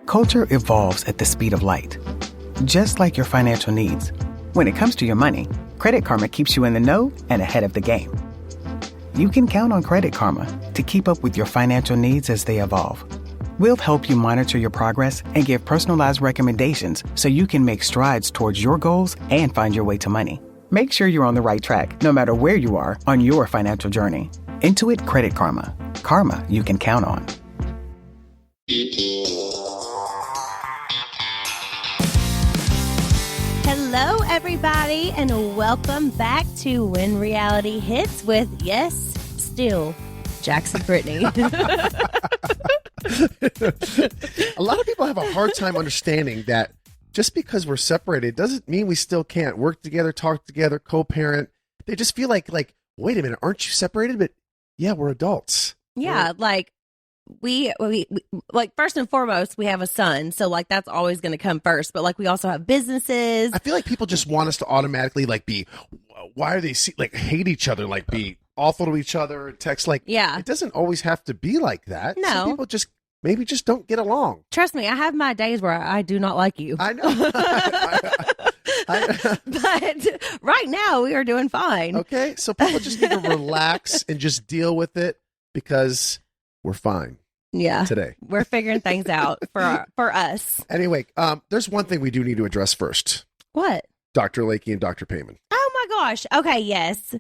Culture evolves at the speed of light, just like your financial needs. When it comes to your money, Credit Karma keeps you in the know and ahead of the game. You can count on Credit Karma to keep up with your financial needs as they evolve. We'll help you monitor your progress and give personalized recommendations so you can make strides towards your goals and find your way to money. Make sure you're on the right track, no matter where you are on your financial journey. Intuit Credit Karma. Karma you can count on. Hello, everybody, and welcome back to When Reality Hits with, yes, still, Jax and Brittany. A lot of people have a hard time understanding that just because we're separated doesn't mean we still can't work together, talk together, co-parent. They just feel like, wait a minute, aren't you separated? But yeah, we're adults. Yeah, like we like first and foremost, we have a son, so like that's always going to come first. But like we also have businesses. I feel like people just want us to automatically be. Why are they hate each other? Be awful to each other. Text yeah. It doesn't always have to be like that. No, some people just maybe just don't get along. Trust me, I have my days where I do not like you. I know. But right now we are doing fine. Okay, so people just need to relax and just deal with it because we're fine. Yeah, today we're figuring things out for us. Anyway, there's one thing we do need to address first. What? Dr. Lakey and Dr. Payman. Oh my gosh. Okay, yes.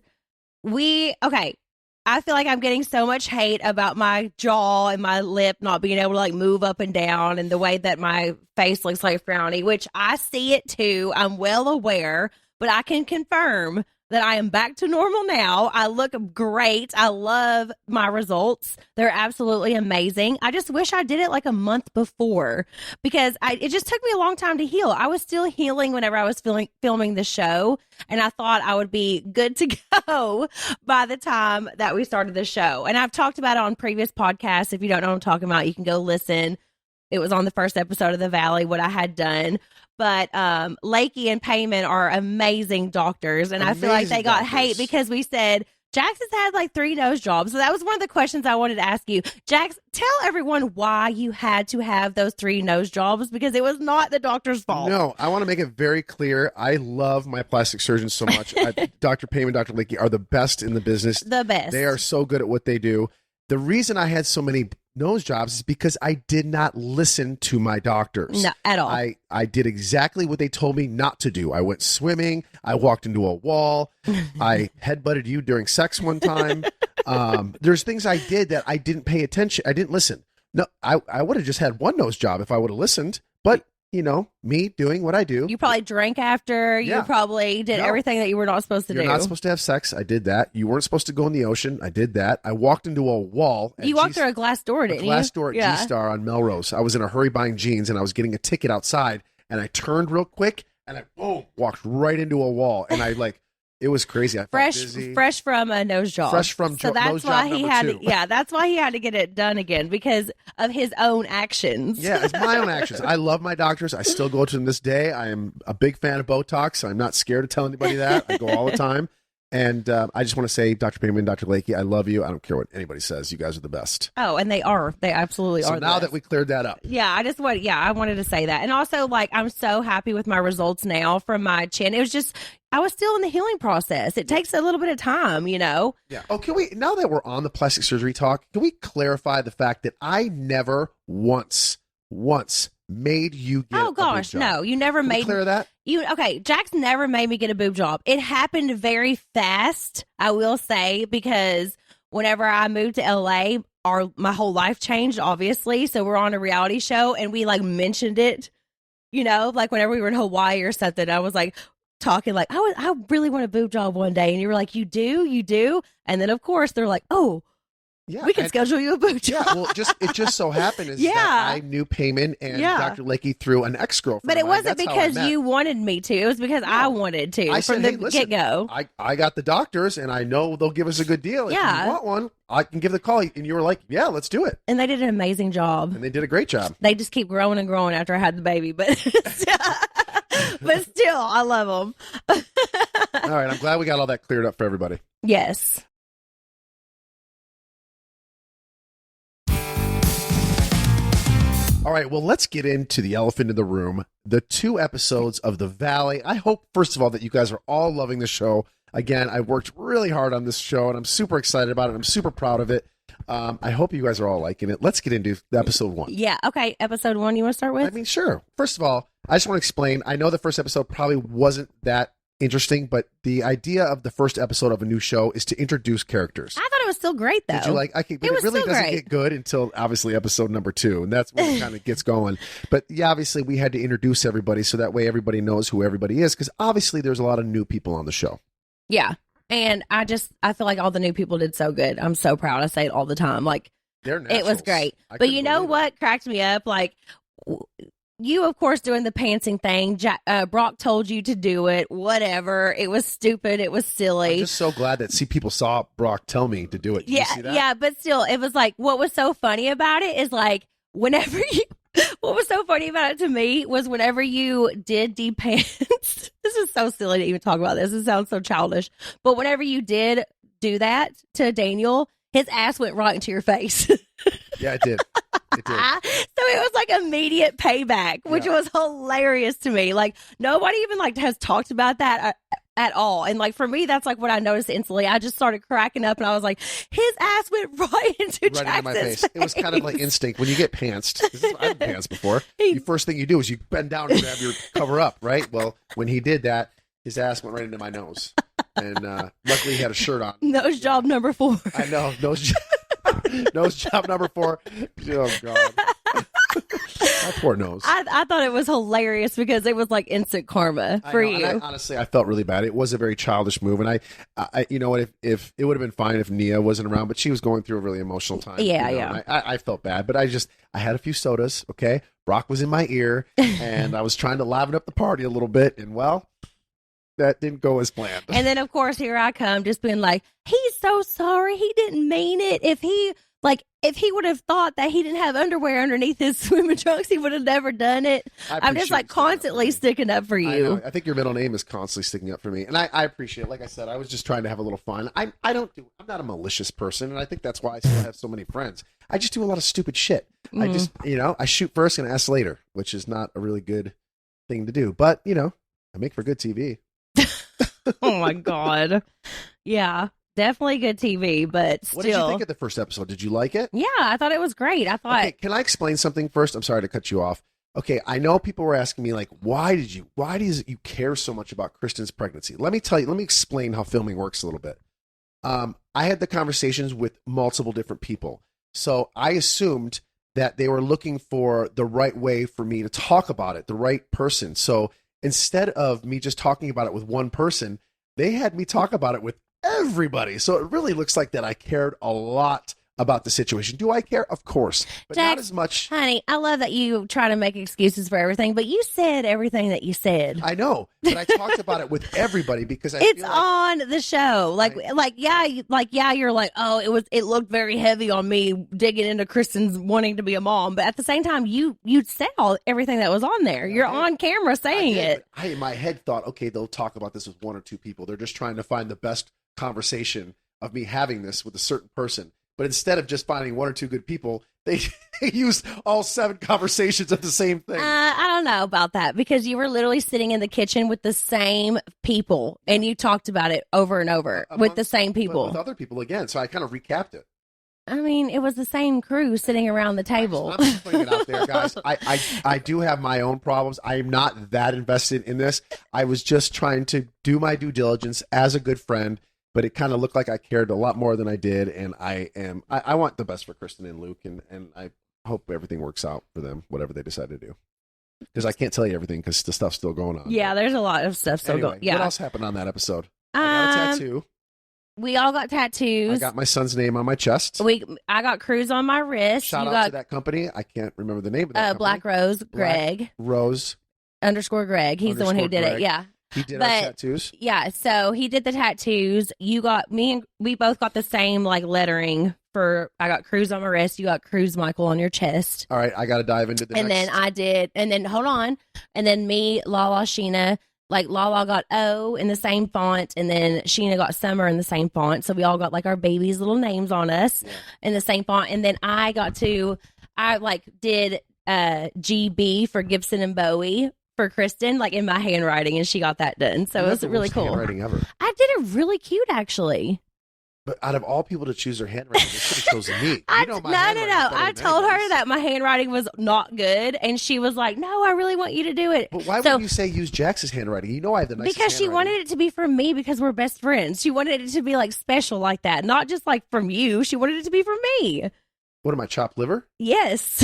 I feel like I'm getting so much hate about my jaw and my lip not being able to move up and down and the way that my face looks like frowny, which I see it too. I'm well aware, but I can confirm that I am back to normal now. I look great. I love my results. They're absolutely amazing. I just wish I did it a month before because it just took me a long time to heal. I was still healing whenever I was filming the show, and I thought I would be good to go by the time that we started the show. And I've talked about it on previous podcasts. If you don't know what I'm talking about, you can go listen. It was on the first episode of The Valley, what I had done. But Lakey and Payman are amazing doctors. And I feel like they got hate because we said, Jax has had 3 nose jobs. So that was one of the questions I wanted to ask you. Jax, tell everyone why you had to have those 3 nose jobs, because it was not the doctor's fault. No, I want to make it very clear. I love my plastic surgeons so much. Dr. Payman, Dr. Lakey are the best in the business. The best. They are so good at what they do. The reason I had so many nose jobs is because I did not listen to my doctors. No, at all. I did exactly what they told me not to do. I went swimming. I walked into a wall. I headbutted you during sex one time. There's things I did that I didn't pay attention. I didn't listen. No, I would have just had one nose job if I would have listened. But, me doing what I do. You probably drank after. You probably did everything that you were not supposed to do. You're not supposed to have sex. I did that. You weren't supposed to go in the ocean. I did that. I walked into a wall. You walked through a glass door, didn't you? A glass door at G-Star on Melrose. I was in a hurry buying jeans, and I was getting a ticket outside, and I turned real quick, and I walked right into a wall, and it was crazy. I felt dizzy. Fresh from a nose job. Fresh from nose job number 2. That's why he had to get it done again, because of his own actions. Yeah, it's my own actions. I love my doctors. I still go to them this day. I am a big fan of Botox. I'm not scared to tell anybody that. I go all the time. And I just want to say, Dr. Payman, Dr. Lakey, I love you. I don't care what anybody says. You guys are the best. Oh, and they are. They absolutely are. So now that we cleared that up. Yeah, I wanted to say that. And also, I'm so happy with my results now from my chin. It was just, I was still in the healing process. It takes a little bit of time, Yeah. Oh, can we, now that we're on the plastic surgery talk, can we clarify the fact that I never once made you get Oh gosh, no, you never made clear that. Jax never made me get a boob job. It happened very fast, I will say, because whenever I moved to LA, my whole life changed, obviously. So we're on a reality show and we mentioned it, whenever we were in Hawaii or something, I was talking I really want a boob job one day, and you were like, you do, and then of course they're like, oh. Yeah, we can schedule you a boob job. Yeah, well, it just so happened that I knew Payman and Dr. Lakey through an ex-girlfriend. But it wasn't because you wanted me to. It was because I wanted to from the get-go. I got the doctors, and I know they'll give us a good deal. If you want one, I can give the call. And you were like, yeah, let's do it. And they did an amazing job. And they did a great job. They just keep growing and growing after I had the baby. But still, I love them. All right, I'm glad we got all that cleared up for everybody. Yes. All right, well, let's get into the elephant in the room, the 2 episodes of The Valley. I hope, first of all, that you guys are all loving the show. Again, I worked really hard on this show, and I'm super excited about it. I'm super proud of it. I hope you guys are all liking it. Let's get into episode 1. Yeah, okay. Episode 1, you want to start with? I mean, sure. First of all, I just want to explain. I know the first episode probably wasn't that interesting, but the idea of the first episode of a new show is to introduce characters. I thought it was still great, though. Did you like? But it really doesn't get good until obviously episode number 2, and that's when it kind of gets going. But yeah, obviously we had to introduce everybody so that way everybody knows who everybody is, because obviously there's a lot of new people on the show. Yeah, and I feel like all the new people did so good. I'm so proud. I say it all the time. Like, they're naturals. It was great. But you know what cracked me up? Like, you, of course, doing the pantsing thing. Brock told you to do it. Whatever. It was stupid. It was silly. I'm just so glad that people saw Brock tell me to do it. Did you see that? Yeah, but still, it was like, what was so funny about it is like, whenever you, what was so funny about it to me was whenever you did depants. This is so silly to even talk about this. It sounds so childish. But whenever you did do that to Daniel, his ass went right into your face. Yeah, it did. It did. So it was like immediate payback, which was hilarious to me. Like, nobody even like has talked about that at all. And like, for me, that's like what I noticed instantly. I just started cracking up and I was like, his ass went right into my face. face. It was kind of like instinct. When you get pantsed, I've been pantsed before, the first thing you do is you bend down and grab your cover up, right? Well, when he did that, his ass went right into my nose. And luckily he had a shirt on. Nose job number 4. I know. Nose job number 4. Oh, God. My poor nose. I thought it was hilarious because it was like instant karma for you. Honestly, I felt really bad. It was a very childish move. And I you know what, if it would have been fine if Nia wasn't around, but she was going through a really emotional time. Yeah, you know, yeah. I felt bad, but I had a few sodas, okay? Brock was in my ear, and I was trying to liven up the party a little bit, and well, that didn't go as planned. And then, of course, here I come just being like, he's so sorry. He didn't mean it. If he would have thought that he didn't have underwear underneath his swimming trunks, he would have never done it. I'm just like constantly sticking up for you. I think your middle name is constantly sticking up for me. And I appreciate it. Like I said, I was just trying to have a little fun. I'm not a malicious person. And I think that's why I still have so many friends. I just do a lot of stupid shit. Mm-hmm. I just, I shoot first and ask later, which is not a really good thing to do. But, I make for good TV. Oh my God. Yeah, definitely good TV, but still. What did you think of the first episode? Did you like it? Yeah, I thought it was great. I thought. Okay, can I explain something first? I'm sorry to cut you off. Okay, I know people were asking me like, why do you care so much about Kristin's pregnancy? Let me explain how filming works a little bit. I had the conversations with multiple different people. So I assumed that they were looking for the right way for me to talk about it, the right person. So instead of me just talking about it with one person, they had me talk about it with everybody. So it really looks like that I cared a lot about the situation. Do I care? Of course, but Jax, not as much. Honey, I love that you try to make excuses for everything, but you said everything that you said. I know, but I talked about it with everybody because it's on the show. You're like, oh, it looked very heavy on me digging into Kristin's wanting to be a mom, but at the same time, you said everything that was on there. You're on camera saying it. I, in my head, thought, okay, they'll talk about this with 1 or 2 people. They're just trying to find the best conversation of me having this with a certain person. But instead of just finding 1 or 2 good people, they used all 7 conversations of the same thing. I don't know about that because you were literally sitting in the kitchen with the same people and you talked about it over and over with the same people. With other people again. So I kind of recapped it. I mean, it was the same crew sitting around the table. I'm just putting it out there, guys. I do have my own problems. I am not that invested in this. I was just trying to do my due diligence as a good friend. But it kind of looked like I cared a lot more than I did, and I want the best for Kristin and Luke, and I hope everything works out for them, whatever they decide to do. Because I can't tell you everything because the stuff's still going on. Yeah, there's a lot of stuff still going. Yeah. What else happened on that episode? I got a tattoo. We all got tattoos. I got my son's name on my chest. I got Cruz on my wrist. Shout out to that company. I can't remember the name of that company. Black Rose Greg. Rose _ Greg. He's the one who did it. Yeah. He did our tattoos. Yeah, so he did the tattoos. You got we both got the same like lettering for. I got Cruz on my wrist. You got Cruz Michael on your chest. All right, I got to dive into the. And then I did. And then hold on. And then me, Lala, Sheena. Like Lala got O in the same font, and then Sheena got Summer in the same font. So we all got like our babies' little names on us in the same font. And then I did GB for Gibson and Bowie for Kristin, like in my handwriting, and she got that done. So it was really cool. Handwriting ever. I did it really cute, actually. But out of all people to choose their handwriting, they should have chosen me. No. I told her that my handwriting was not good, and she was like, "No, I really want you to do it." But why would you say use Jax's handwriting? You know I have the nicest because she wanted it to be from me because we're best friends. She wanted it to be like special like that, not just like from you. She wanted it to be from me. What am I, chopped liver? Yes,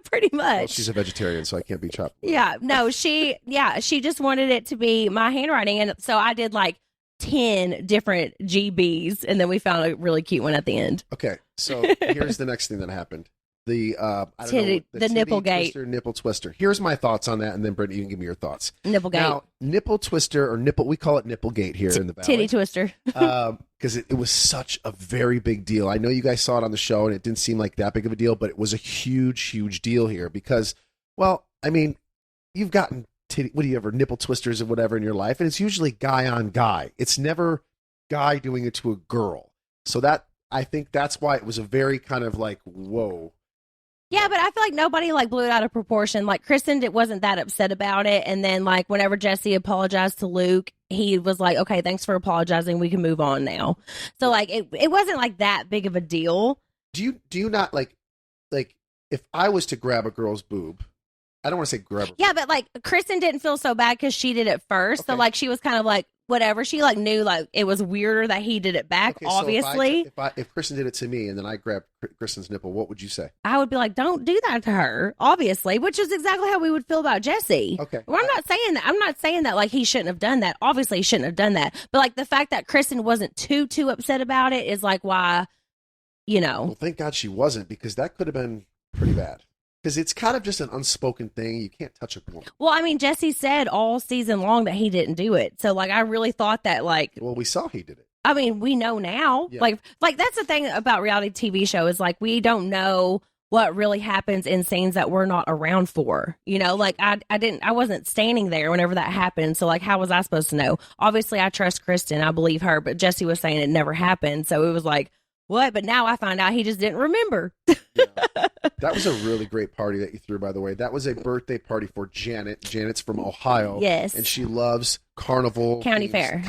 pretty much. Well, she's a vegetarian, so I can't be chopped liver. Yeah, no, she just wanted it to be my handwriting, and so I did like 10 different GBs, and then we found a really cute one at the end. Okay, so here's the next thing that happened. The nipplegate. Nipple twister. Here's my thoughts on that, and then Brittany, you can give me your thoughts. Nipplegate. Now, nipple twister or nipple, we call it nipplegate here in the valley. Titty twister. Because it was such a very big deal. I know you guys saw it on the show, and it didn't seem like that big of a deal, but it was a huge, huge deal here because, well, I mean, you've gotten nipple twisters or whatever in your life, and it's usually guy on guy. It's never guy doing it to a girl. So I think that's why it was a very kind of like, whoa. Yeah, but I feel like nobody like blew it out of proportion. Like Kristin wasn't that upset about it, and then like whenever Jesse apologized to Luke, he was like, "Okay, thanks for apologizing. We can move on now." So like it wasn't like that big of a deal. Do you not like if I was to grab a girl's boob? I don't want to say grab her. Yeah, but like Kristin didn't feel so bad because she did it first. Okay. So like she was kind of like whatever. She like knew like it was weirder that he did it back. Okay, obviously, so if Kristin did it to me and then I grabbed Kristin's nipple, what would you say? I would be like, "Don't do that to her." Obviously, which is exactly how we would feel about Jesse. Okay. Well, I'm not saying that. I'm not saying that like he shouldn't have done that. Obviously, he shouldn't have done that. But like the fact that Kristin wasn't too upset about it is like why, Well, thank God she wasn't, because that could have been pretty bad. Because it's kind of just an unspoken thing. You can't touch a woman. Well, I mean, Jesse said all season long that he didn't do it. So, like, I really thought that, like... Well, we saw he did it. I mean, we know now. Yeah. Like that's the thing about reality TV show is, like, we don't know what really happens in scenes that we're not around for. Like, I wasn't standing there whenever that happened. So, like, how was I supposed to know? Obviously, I trust Kristin. I believe her. But Jesse was saying it never happened. So, it was like... What? But now I find out he just didn't remember. Yeah. That was a really great party that you threw, by the way. That was a birthday party for Janet. Janet's from Ohio. Yes. And she loves carnival. County fairs.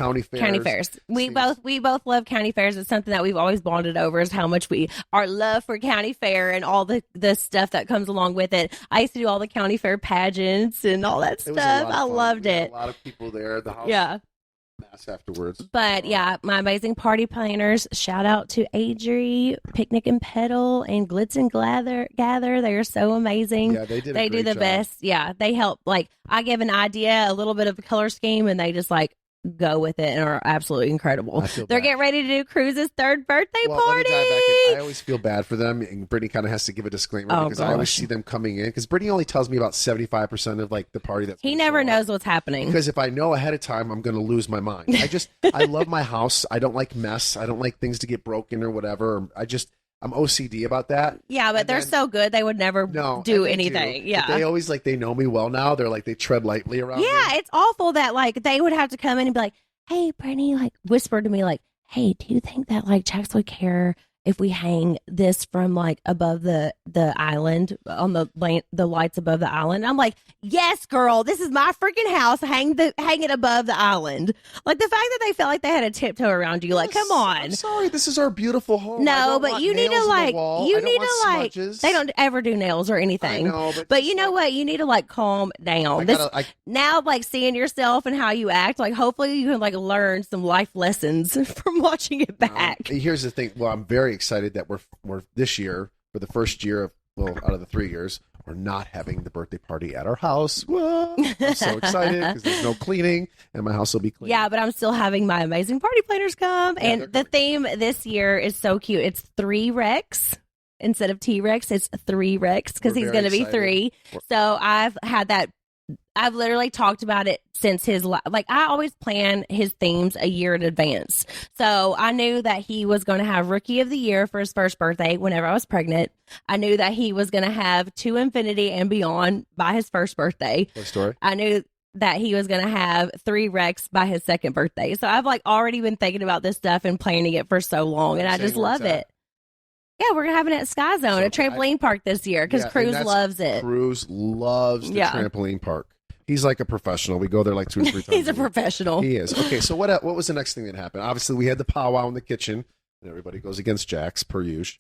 We both love county fairs. It's something that we've always bonded over is how much our love for county fair and all the stuff that comes along with it. I used to do all the county fair pageants and all that stuff. I loved it. A lot of people there. The house. Yeah. Mass afterwards. But yeah, my amazing party planners, shout out to Adri, Picnic and Pedal, and Glitz and Gather. They are so amazing. Yeah, they do the job. best. Yeah, they help. Like, I give an idea, a little bit of a color scheme, and they just like go with it and are absolutely incredible. They're getting ready to do Cruz's third birthday party. I always feel bad for them, and Brittany kind of has to give a disclaimer because I always see them coming in, because Brittany only tells me about 75% of like the party that's he never knows what's happening, because if I know ahead of time, I'm going to lose my mind. I love my house. I don't like mess. I don't like things to get broken or whatever. I'm OCD about that. Yeah, but they're so good. They would never do anything. Yeah. But they always they know me well now. They're like, they tread lightly around me. Yeah, it's awful that like they would have to come in and be like, "Hey, Brittany," like whisper to me like, "Hey, do you think that like Jax would care if we hang this from like above the island on the lights above the island?" I'm like, "Yes, girl, this is my freaking house. Hang it above the island." Like the fact that they felt like they had a tiptoe around you, like, come on. I'm sorry, this is our beautiful home. No, but you need to like, smudges. they don't ever do nails or anything. I know, but you know what? You need to like calm down. Now, like seeing yourself and how you act, like hopefully you can like learn some life lessons from watching it back. Here's the thing. Well, I'm very excited that we're this year, for the first year of, out of the 3 years, we're not having the birthday party at our house. Whoa. I'm so excited because there's no cleaning and my house will be clean. Yeah, but I'm still having my amazing party planners come. And the theme this year is so cute. It's 3 Rex. Instead of T-Rex, it's 3 Rex because he's going to be 3. So I've literally talked about it since I always plan his themes a year in advance. So I knew that he was going to have Rookie of the Year for his first birthday whenever I was pregnant. I knew that he was going to have To Infinity and Beyond by his first birthday. Toy Story. I knew that he was going to have 3 Rex by his second birthday. So I've like already been thinking about this stuff and planning it for so long, and I just love it. Yeah, we're having it at Sky Zone, a trampoline park this year because Cruz loves it. Cruz loves the trampoline park. He's like a professional. We go there like 2 or 3 times. He's a professional. He is. Okay, so what was the next thing that happened? Obviously, we had the powwow in the kitchen. And everybody goes against Jax, per usual.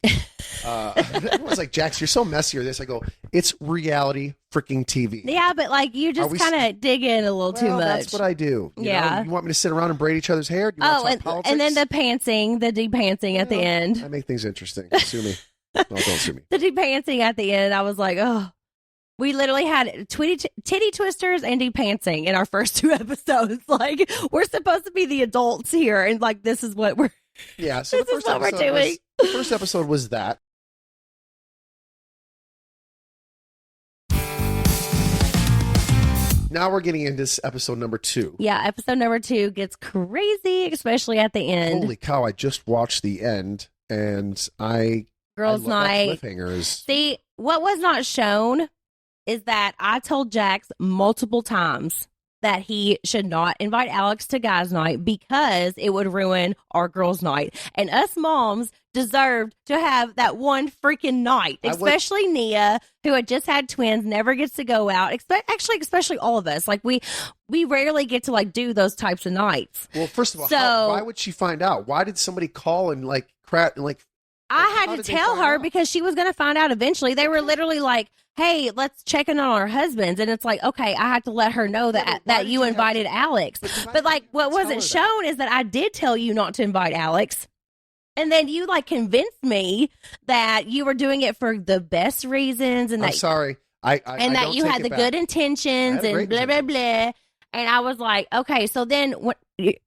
Everyone's like, Jax, you're so messy or this. I go, it's reality freaking TV. Yeah, but like you just kind of dig in a little too much. That's what I do. You know, you want me to sit around and braid each other's hair? Do you want to talk politics? And then the pantsing, the deep pantsing at the end. I make things interesting. Sue me. No, don't sue me. The deep pantsing at the end, I was like, oh. We literally had titty twisters and deep pantsing in our first 2 episodes. Like, we're supposed to be the adults here, and like this is what we're... Yeah, so the first episode was that. Now we're getting into episode number 2. Yeah, episode number 2 gets crazy, especially at the end. Holy cow, I just watched the end, and Girls' night. Cliffhangers. See, what was not shown is that I told Jax multiple times that he should not invite Alex to guys' night because it would ruin our girls' night. And us moms deserved to have that one freaking night, especially Nia, who had just had twins, never gets to go out. Especially all of us. Like, we rarely get to, like, do those types of nights. Well, first of all, why would she find out? Why did somebody call and, like, crap and, like... I had to tell her because she was going to find out eventually. They were literally like, hey, let's check in on our husbands. And it's like, okay, I had to let her know that you invited Alex. But like, what wasn't shown is that I did tell you not to invite Alex. And then you like convinced me that you were doing it for the best reasons. And I'm sorry. And that you had the good intentions and blah, blah, blah. And I was like, okay, so then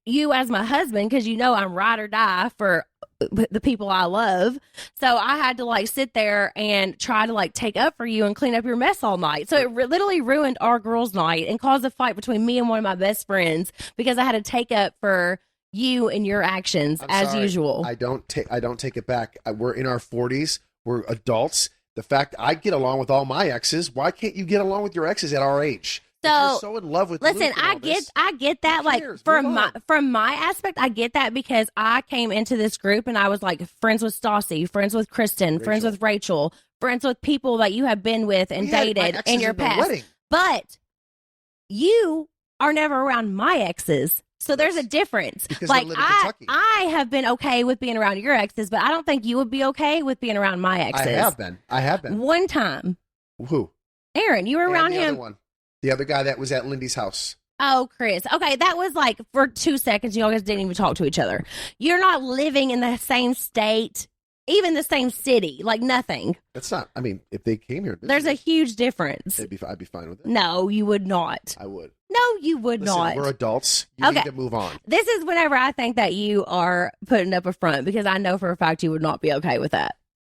you as my husband, because you know I'm ride or die for the people I love. So I had to like sit there and try to like take up for you and clean up your mess all night. So it literally ruined our girls' night and caused a fight between me and one of my best friends because I had to take up for you and your actions usual. I don't take it back. We're in our 40s. We're adults. The fact I get along with all my exes, why can't you get along with your exes at our age? So, so in love with listen, Luke and I get that. Like from my aspect, I get that because I came into this group and I was like friends with Stassi, friends with Kristin, friends with Rachel, friends with people that you have been with and dated in your past. But you are never around my exes. So there's a difference. Because like I have been okay with being around your exes, but I don't think you would be okay with being around my exes. I have been. One time. Who? Aaron, you were around him. The other guy that was at Lindy's house. Oh, Chris. Okay, that was like for 2 seconds. You guys didn't even talk to each other. You're not living in the same state, even the same city, like nothing. That's not, I mean, if they came here. There's a huge difference. I'd be fine with it. No, you would not. I would. No, you would not. We're adults. You need to move on. This is whenever I think that you are putting up a front because I know for a fact you would not be okay with that.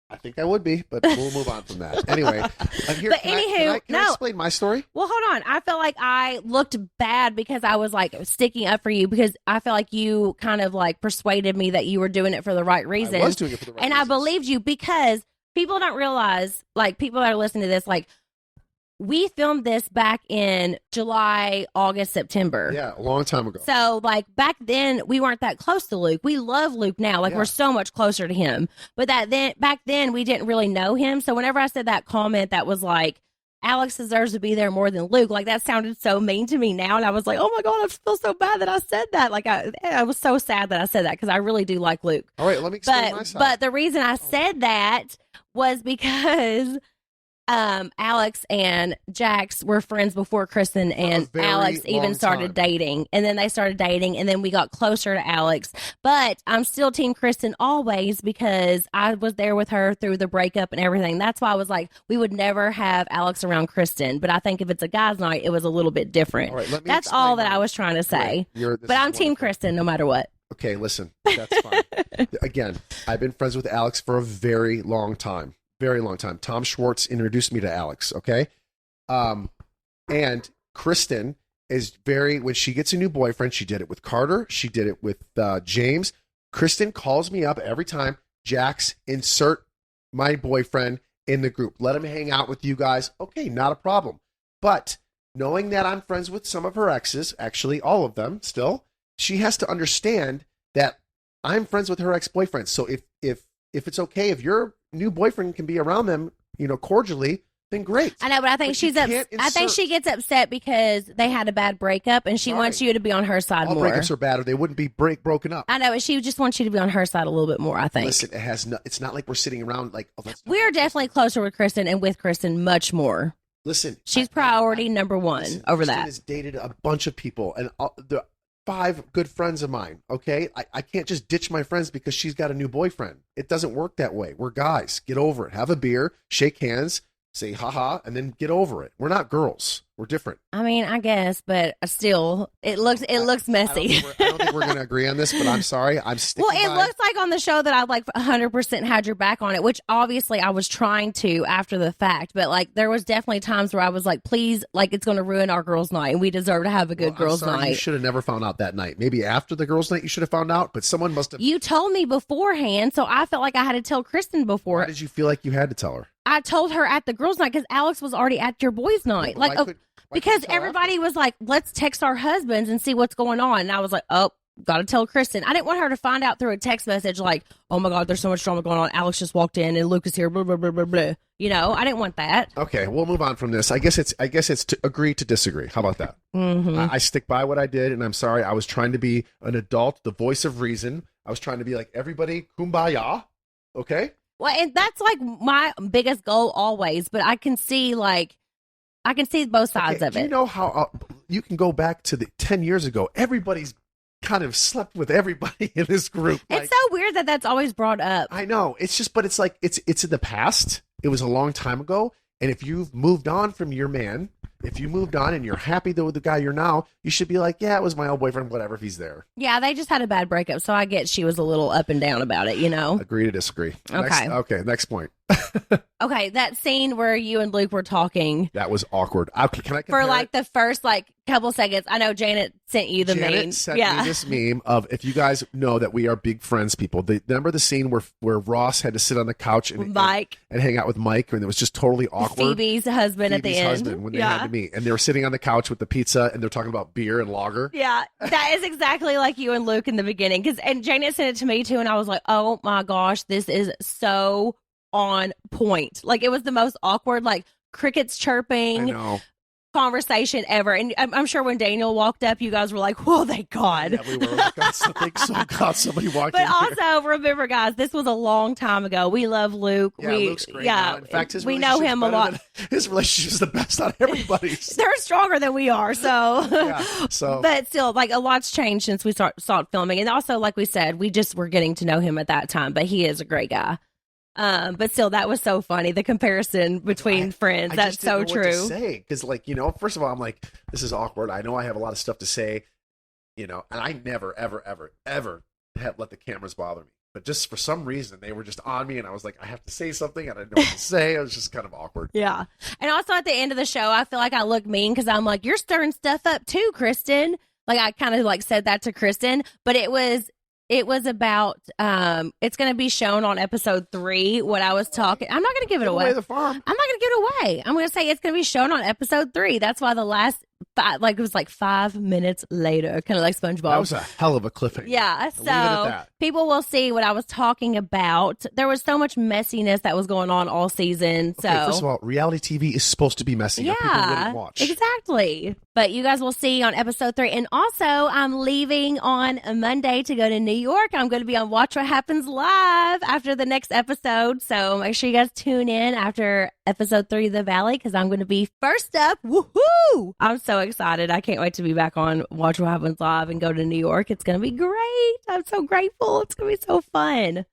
I think I would be, but we'll move on from that. Anyway, can I explain my story? Well, hold on. I felt like I looked bad because I was like sticking up for you because I felt like you kind of like persuaded me that you were doing it for the right reason. I was doing it for the right reason. And I believed you because people don't realize, like people that are listening to this, like we filmed this back in July, August, September. Yeah, a long time ago. So, like, back then, we weren't that close to Luke. We love Luke now. Like, we're so much closer to him. But back then, we didn't really know him. So, whenever I said that comment that was like, Alex deserves to be there more than Luke, like, that sounded so mean to me now. And I was like, oh, my God, I feel so bad that I said that. Like, I was so sad that I said that because I really do like Luke. All right, let me explain my side. But the reason I said that was because... Alex and Jax were friends before Kristin and Alex even started dating. And then they started dating and then we got closer to Alex. But I'm still team Kristin always because I was there with her through the breakup and everything. That's why I was like, we would never have Alex around Kristin. But I think if it's a guy's night, it was a little bit different. All right, that's all that I was trying to say. But I'm team Kristin no matter what. Okay, listen, that's fine. Again, I've been friends with Alex for a very long time. Very long time. Tom Schwartz introduced me to Alex, okay? And Kristin is when she gets a new boyfriend, she did it with Carter, she did it with James. Kristin calls me up every time, Jax, insert my boyfriend in the group. Let him hang out with you guys. Okay, not a problem. But knowing that I'm friends with some of her exes, actually all of them still, she has to understand that I'm friends with her ex-boyfriend. So if it's okay, if you're new boyfriend can be around them, cordially, then great. I know, but I think I think she gets upset because they had a bad breakup, and she wants you to be on her side All more. breakups are bad, or they wouldn't be broken up. I know, but she just wants you to be on her side a little bit more, I think. Listen, it's not like we're sitting around like, we're definitely closer with Kristin, and with Kristin much more. Listen, she's priority number one over Kristin that. has dated a bunch of people, and the 5 good friends of mine. Okay, I can't just ditch my friends because she's got a new boyfriend. It doesn't work that way. We're guys. Get over it. Have a beer, shake hands, say haha, and then get over it. We're not girls. We're different. I mean, I guess, but still, it looks messy. I don't think we're going to agree on this, but I'm sorry. I'm sticking Well, it looks like on the show that I 100% had your back on it, which obviously I was trying to after the fact. But there was definitely times where I was like, please, it's going to ruin our girls' night, and we deserve to have a good girls' night. You should have never found out that night. Maybe after the girls' night, you should have found out, but someone must have. You told me beforehand, so I felt like I had to tell Kristin before. Why did you feel like you had to tell her? I told her at the girls' night because Alex was already at your boys' night. Because everybody was like, let's text our husbands and see what's going on. And I was like, oh, got to tell Kristin. I didn't want her to find out through a text message like, oh my God, there's so much drama going on. Alex just walked in and Luke is here, blah, blah, blah, blah, blah. I didn't want that. Okay, we'll move on from this. I guess it's to agree to disagree. How about that? Mm-hmm. I stick by what I did, and I'm sorry. I was trying to be an adult, the voice of reason. I was trying to be like everybody, kumbaya. Okay? Well, and that's my biggest goal always, but I can see both sides of it. Do you know how you can go back to the 10 years ago? Everybody's kind of slept with everybody in this group. It's so weird that that's always brought up. I know. It's just, but it's it's in the past. It was a long time ago. And if you've moved on from your man, if you moved on and you're happy with the guy you're now, you should be like, yeah, it was my old boyfriend, whatever, if he's there. Yeah, they just had a bad breakup, so I get she was a little up and down about it, Agree to disagree. Okay. Next point. Okay, that scene where you and Luke were talking. That was awkward. Okay, can I compare for the first couple seconds? I know Janet sent you the meme. Janet sent me this meme of, if you guys know that we are big friends people. Remember the scene where Ross had to sit on the couch and hang out with Mike, and it was just totally awkward. Phoebe's husband at the end. Husband, when they had to meet, and they were sitting on the couch with the pizza, and they're talking about beer and lager. Yeah, that is exactly like you and Luke in the beginning. And Janet sent it to me too, and I was like, oh my gosh, this is so on point. It was the most awkward, crickets chirping conversation ever. And I'm sure when Daniel walked up, you guys were like, "Whoa, thank God!" Yeah, we were like, "So God, somebody walked in." But also, remember, guys, this was a long time ago. We love Luke. Yeah, Luke's great. Yeah, in fact, we know him a lot. His relationship is the best out of everybody's. They're stronger than we are. So, yeah, but still, a lot's changed since we started filming, and also, like we said, we just were getting to know him at that time. But he is a great guy. But still, that was so funny. The comparison between friends. That's so true. What to say, because first of all, I'm like, this is awkward. I know I have a lot of stuff to say, and I never, ever, ever, ever have let the cameras bother me. But just for some reason, they were just on me, and I was like, I have to say something, and I didn't know what to say. It was just kind of awkward. Yeah. And also at the end of the show, I feel like I look mean because I'm like, you're stirring stuff up too, Kristin. I kind of said that to Kristin, but it was about, it's going to be shown on episode 3, what I was talking. I'm not going to give it away. Away the farm. I'm not going to give it away. I'm going to say it's going to be shown on episode 3. That's why the last, it was 5 minutes later, kind of like SpongeBob. That was a hell of a cliffhanger. Yeah. So people will see what I was talking about. There was so much messiness that was going on all season. So first of all, reality TV is supposed to be messy. Yeah, or people wouldn't watch. Exactly. But you guys will see on episode 3. And also, I'm leaving on a Monday to go to New York. I'm going to be on Watch What Happens Live after the next episode. So make sure you guys tune in after episode 3 of The Valley, because I'm going to be first up. Woohoo! I'm so excited. I can't wait to be back on Watch What Happens Live and go to New York. It's going to be great. I'm so grateful. It's going to be so fun.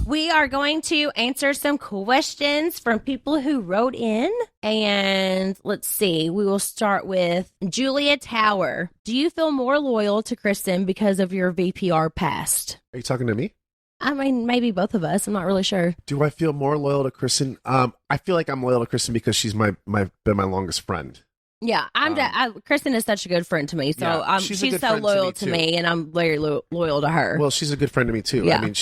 We are going to answer some questions from people who wrote in. And let's see. We will start with Julia Tower. Do you feel more loyal to Kristin because of your VPR past? Are you talking to me? I mean, maybe both of us. I'm not really sure. Do I feel more loyal to Kristin? I feel like I'm loyal to Kristin because she's been my longest friend. Yeah, Kristin is such a good friend to me, so yeah, she's so loyal to me, and I'm very loyal to her. Well, she's a good friend to me too. Yeah. I mean,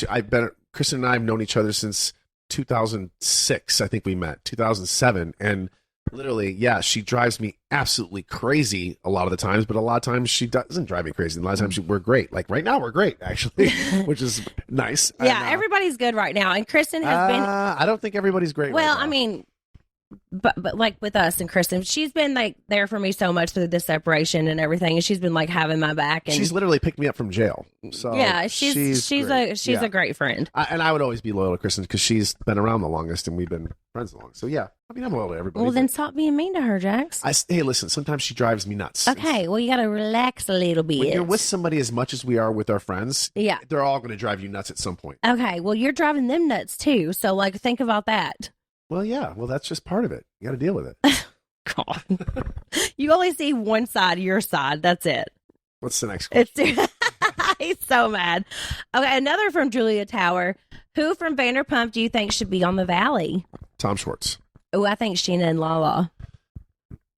Kristin and I have known each other since 2006. I think we met 2007, and Literally, yeah, she drives me absolutely crazy a lot of the times, but a lot of times she doesn't drive me crazy. And a lot of times we're great. Like right now, we're great, actually, which is nice. Yeah, And, everybody's good right now. And Kristin has been. I don't think everybody's great Well, right now. I mean, but like with us and Kristin, she's been like there for me so much through this separation and everything. And she's been like having my back. And she's literally picked me up from jail. So yeah, she's a great friend. And I would always be loyal to Kristin because she's been around the longest and we've been friends the longest. So yeah, I mean, I'm loyal to everybody. Well, then stop being mean to her, Jax. Hey, listen, sometimes she drives me nuts. Okay, well, you got to relax a little bit. When you're with somebody as much as we are with our friends, yeah, they're all going to drive you nuts at some point. Okay, well, you're driving them nuts too. So, like, think about that. Well, yeah. Well, that's just part of it. You got to deal with it. God. You only see one side of your side. That's it. What's the next question? He's so mad. Okay, another from Julia Tower. Who from Vanderpump do you think should be on the Valley? Tom Schwartz. Oh, I think Sheena and Lala.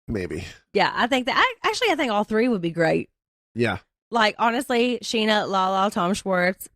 Maybe. Yeah, I think that. I think all three would be great. Yeah. Like, honestly, Sheena, Lala, Tom Schwartz.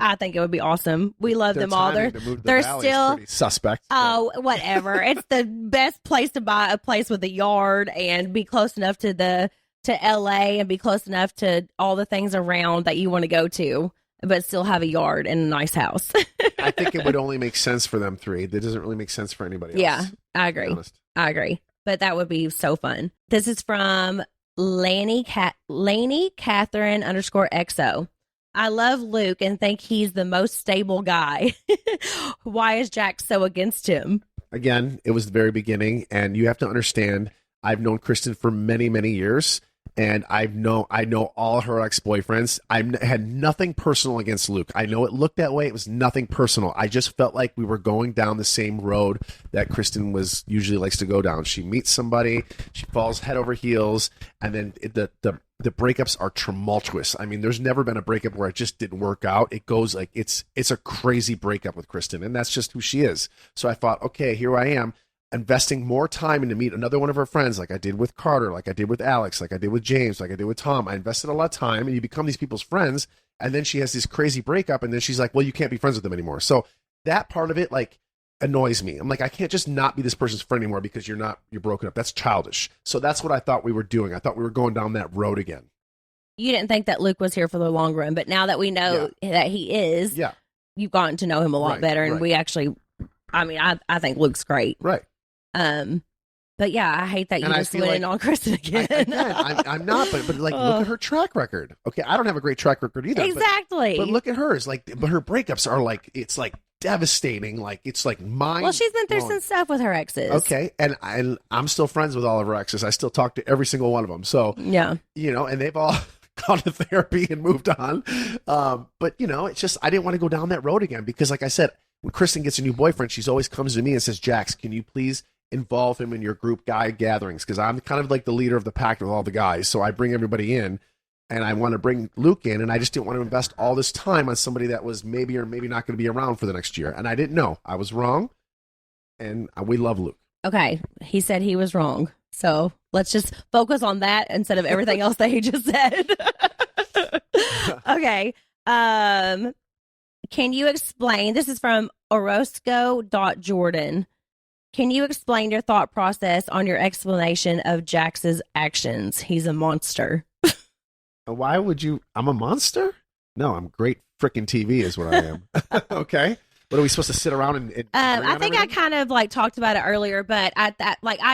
I think it would be awesome. We love them all. They're still suspect. Oh, whatever. It's the best place to buy a place with a yard and be close enough to LA and be close enough to all the things around that you want to go to, but still have a yard and a nice house. I think it would only make sense for them three. That doesn't really make sense for anybody else. Yeah, I agree. I agree. But that would be so fun. This is from Laney Catherine _XO. I love Luke and think he's the most stable guy. Why is Jax so against him? Again, it was the very beginning, and you have to understand, I've known Kristin for many, many years, and I know all her ex-boyfriends. I had nothing personal against Luke. I know it looked that way. It was nothing personal. I just felt like we were going down the same road that Kristin usually likes to go down. She meets somebody, she falls head over heels, and then the breakups are tumultuous. I mean, there's never been a breakup where it just didn't work out. It goes like it's a crazy breakup with Kristin, and that's just who she is. So I thought, okay, here I am, investing more time in to meet another one of her friends, like I did with Carter, like I did with Alex, like I did with James, like I did with Tom. I invested a lot of time, and you become these people's friends, and then she has this crazy breakup, and then she's like, well, you can't be friends with them anymore. So that part of it, like, annoys me. I'm like, I can't just not be this person's friend anymore because you're broken up. That's childish. So that's what I thought we were doing. I thought we were going down that road again. You didn't think that Luke was here for the long run, but now that we know that he is, you've gotten to know him a lot better. And we actually, I think Luke's great. Right. But yeah, I hate that you just went in on Kristin again. I'm not, but like, look at her track record. Okay, I don't have a great track record either. Exactly. But look at hers. Like, but her breakups are like, it's like devastating. Like, it's like mind. Well, she's been through some stuff with her exes. Okay, and I'm still friends with all of her exes. I still talk to every single one of them. So yeah, and they've all gone to therapy and moved on. But it's just, I didn't want to go down that road again because, like I said, when Kristin gets a new boyfriend, she's always comes to me and says, Jax, can you please involve him in your group guy gatherings? Because I'm kind of like the leader of the pack with all the guys. So I bring everybody in, and I want to bring Luke in, and I just didn't want to invest all this time on somebody that was maybe or maybe not going to be around for the next year. And I didn't know. I was wrong, and we love Luke. Okay. He said he was wrong. So let's just focus on that instead of everything else that he just said. Okay. Can you explain? This is from Orozco.Jordan. Can you explain your thought process on your explanation of Jax's actions? He's a monster. Why would you? I'm a monster? No, I'm great freaking TV is what I am. Okay. What are we supposed to sit around and I think I kind of like talked about it earlier, but I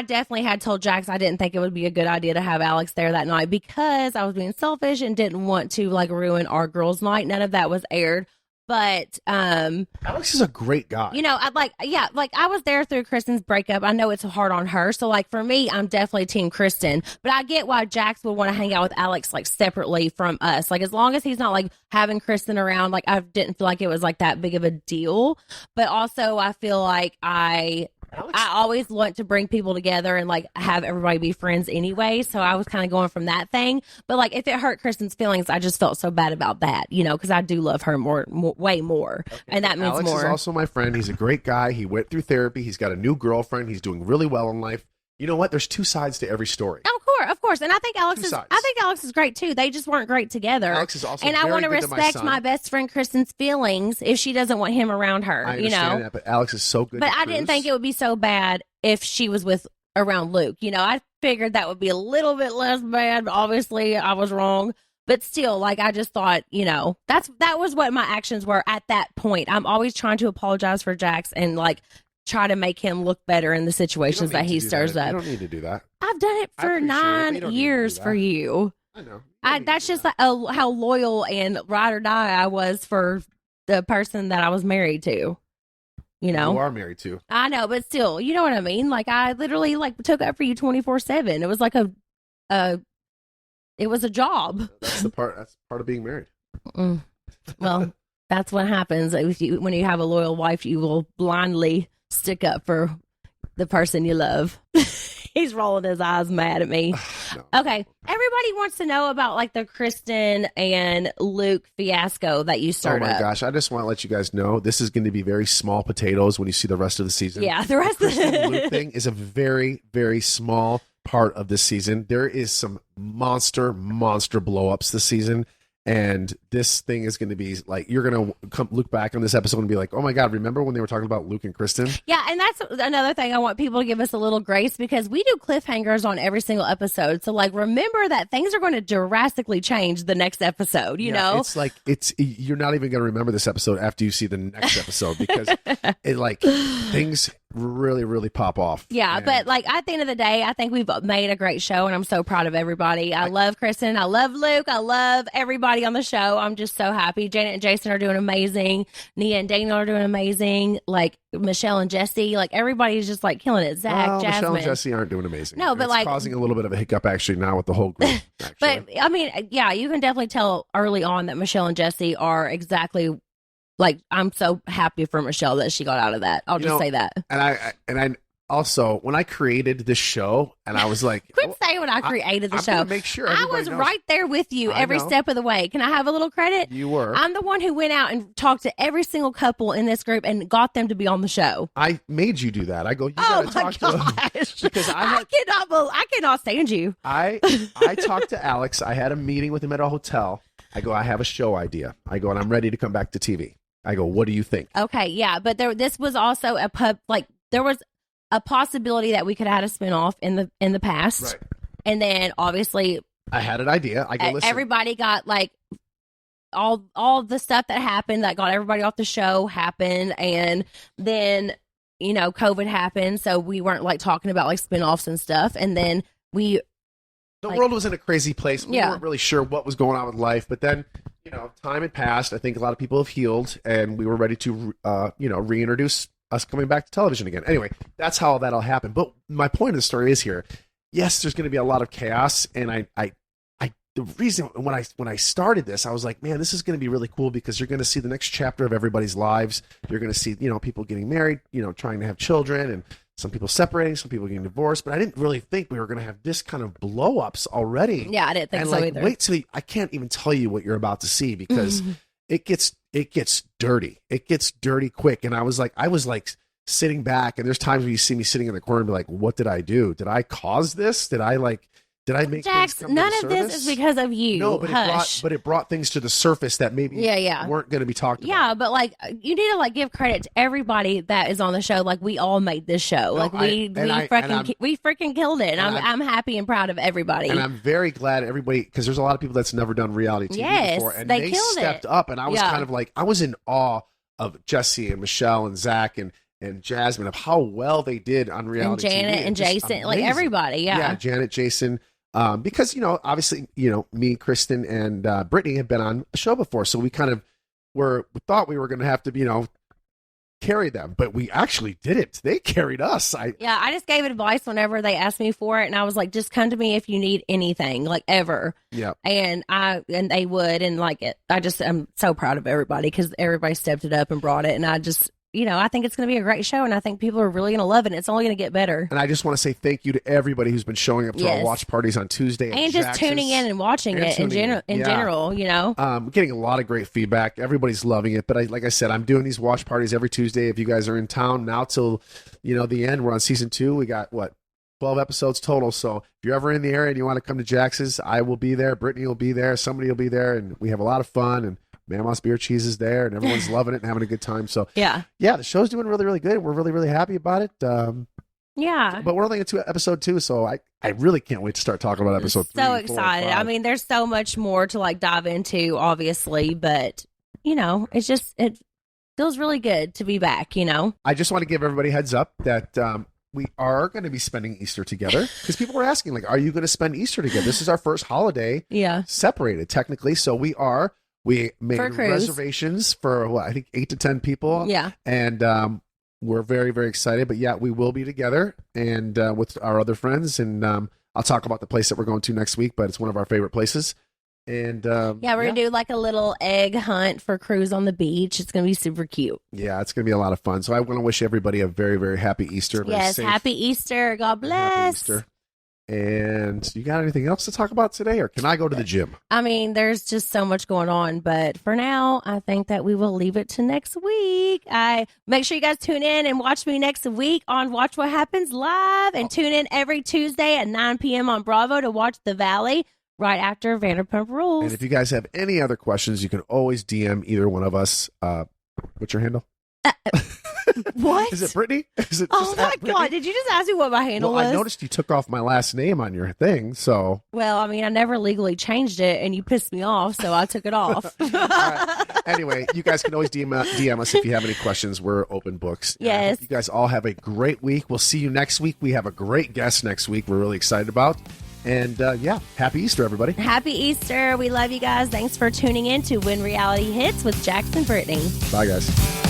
definitely had told Jax I didn't think it would be a good idea to have Alex there that night because I was being selfish and didn't want to like ruin our girls' night. None of that was aired. But Alex is a great guy. I was there through Kristin's breakup. I know it's hard on her. So like for me, I'm definitely team Kristin. But I get why Jax would want to hang out with Alex like separately from us. Like as long as he's not like having Kristin around, like I didn't feel like it was like that big of a deal. But also I feel like I always want to bring people together and like have everybody be friends anyway. So I was kind of going from that thing. But like if it hurt Kristin's feelings, I just felt so bad about that, because I do love her way more. Okay. And that means Alex more. Alex is also my friend. He's a great guy. He went through therapy. He's got a new girlfriend. He's doing really well in life. You know what? There's two sides to every story. Of course. And I think Alex is great too. They just weren't great together. Alex is also and very I want to good to respect my best friend Kristin's feelings if she doesn't want him around her. I understand that, but Alex is so good. But I didn't think it would be so bad if she was with around Luke. You know, I figured that would be a little bit less bad, but obviously I was wrong. But still, like, I just thought, you know, that was what my actions were at that point. I'm always trying to apologize for Jax and, like, try to make him look better in the situations that he stirs up. You don't need to do that. I've done it for 9 years for you. I know. That's just like, how loyal and ride or die I was for the person that I was married to. You know, you are married to. I know, but still, you know what I mean? Like, I literally, like, took up for you 24/7. It was like it was a job. That's part of being married. Well, that's what happens when you have a loyal wife. You will blindly stick up for the person you love. He's rolling his eyes mad at me. No. Okay. Everybody wants to know about, like, the Kristin and Luke fiasco that you started. Oh my gosh. I just want to let you guys know this is going to be very small potatoes when you see the rest of the season. Yeah, the rest of the Luke thing is a very, very small part of this season. There is some monster blow ups this season. And this thing is going to be like, you're going to look back on this episode and be like, oh my God, remember when they were talking about Luke and Kristin? Yeah, and that's another thing. I want people to give us a little grace because we do cliffhangers on every single episode. So, like, remember that things are going to drastically change the next episode, you know? It's like, you're not even going to remember this episode after you see the next episode because it, like, things really, really pop off. Yeah, but, like, at the end of the day, I think we've made a great show and I'm so proud of everybody. I love Kristin. I love Luke. I love everybody on the show. I'm just so happy. Janet and Jason are doing amazing. Nia and Daniel are doing amazing. Like, Michelle and Jesse, like, everybody's just, like, killing it. Zach, Jasmine. Michelle and Jesse aren't doing amazing. No, but it's like, causing a little bit of a hiccup actually now with the whole group. But I mean, yeah, you can definitely tell early on that Michelle and Jesse are exactly, like, I'm so happy for Michelle that she got out of that. I'll just say that. And I also, when I created this show, and I was like, quit saying when I created the show. Make sure I was right there with you every step of the way. Can I have a little credit? You were. I'm the one who went out and talked to every single couple in this group and got them to be on the show. I made you do that. I go, you got to talk to them because I cannot stand you. I talked to Alex. I had a meeting with him at a hotel. I go, I have a show idea. I go, and I'm ready to come back to TV. I go, what do you think? Okay, yeah, but this was also there was a possibility that we could have had a spinoff in the past. Right. And then obviously I had an idea. I go, listen. Everybody got, like, all the stuff that happened that got everybody off the show happened, and then, you know, COVID happened, so we weren't, like, talking about, like, spinoffs and stuff, and then the world was in a crazy place. We weren't really sure what was going on with life, but then, you know, time had passed. I think a lot of people have healed, and we were ready to reintroduce us coming back to television again. Anyway, that's how that all happened. But my point of the story is here. Yes, there's going to be a lot of chaos, and the reason when I started this, I was like, man, this is going to be really cool because you're going to see the next chapter of everybody's lives. You're going to see, you know, people getting married, you know, trying to have children, and some people separating, some people getting divorced. But I didn't really think we were going to have this kind of blow ups already. Yeah, I didn't think so either. Wait till I can't even tell you what you're about to see because it gets dirty. It gets dirty quick. And I was like sitting back, and there's times where you see me sitting in the corner and be like, what did I do? Did I cause this? Did I make Jax, things come none to of the this surface? is because of you. No, but it brought things to the surface that maybe weren't going to be talked about. Yeah, but, like, you need to, like, give credit to everybody that is on the show. Like, we all made this show. No, like, we freaking killed it. And I'm happy and proud of everybody. And I'm very glad everybody, because there's a lot of people that's never done reality TV before, and they stepped up. And I was kind of like, I was in awe of Jesse and Michelle and Zach and Jasmine of how well they did on reality TV. And Janet and Jason, amazing. Like, everybody, yeah, Janet, Jason. Because, you know, obviously, you know, me, Kristin, and Brittany have been on a show before, so we kind of thought we were going to have to, you know, carry them, but we actually didn't. They carried us. I just gave advice whenever they asked me for it, and I was like, just come to me if you need anything, like, ever. Yeah. And they would, and, like, I'm so proud of everybody because everybody stepped it up and brought it, and I just, you know, I think it's going to be a great show, and I think people are really going to love it. It's only going to get better. And I just want to say thank you to everybody who's been showing up to our watch parties on Tuesday. And just tuning in and watching it in general, you know. We're getting a lot of great feedback. Everybody's loving it. But like I said, I'm doing these watch parties every Tuesday. If you guys are in town now till, you know, the end, we're on season 2. We got, 12 episodes total. So if you're ever in the area and you want to come to Jax's, I will be there. Brittany will be there. Somebody will be there. And we have a lot of fun. And Mammoth's Beer Cheese is there, and everyone's loving it and having a good time. So, the show's doing really, really good. We're really, really happy about it. Yeah. But we're only into episode 2, so I really can't wait to start talking about episode 3. So 4, excited. 5. I mean, there's so much more to like dive into, obviously, but it feels really good to be back, I just want to give everybody a heads up that we are going to be spending Easter together, because people were asking, like, are you going to spend Easter together? This is our first holiday separated, technically. So we made reservations for, I think 8 to 10 people. Yeah. And we're very, very excited. But yeah, we will be together and with our other friends. And I'll talk about the place that we're going to next week, but it's one of our favorite places. And we're going to do like a little egg hunt for cruise on the beach. It's going to be super cute. Yeah, it's going to be a lot of fun. So I want to wish everybody a very, very happy Easter. Yes, happy Easter. God bless. Happy Easter. And you got anything else to talk about today, or can I go to the gym? I mean, there's just so much going on, but for now, I think that we will leave it to next week. Make sure you guys tune in and watch me next week on Watch What Happens Live, and tune in every Tuesday at 9 p.m. on Bravo to watch The Valley right after Vanderpump Rules. And if you guys have any other questions, you can always DM either one of us. What's your handle? What? Is it Brittany? Is it oh my God. Did you just ask me what my handle was? I noticed you took off my last name on your thing, so. Well, I mean, I never legally changed it, and you pissed me off, so I took it off. All right. Anyway, you guys can always DM us if you have any questions. We're open books. Yes. I hope you guys all have a great week. We'll see you next week. We have a great guest next week we're really excited about. And happy Easter, everybody. Happy Easter. We love you guys. Thanks for tuning in to When Reality Hits with Jax and Brittany. Bye, guys.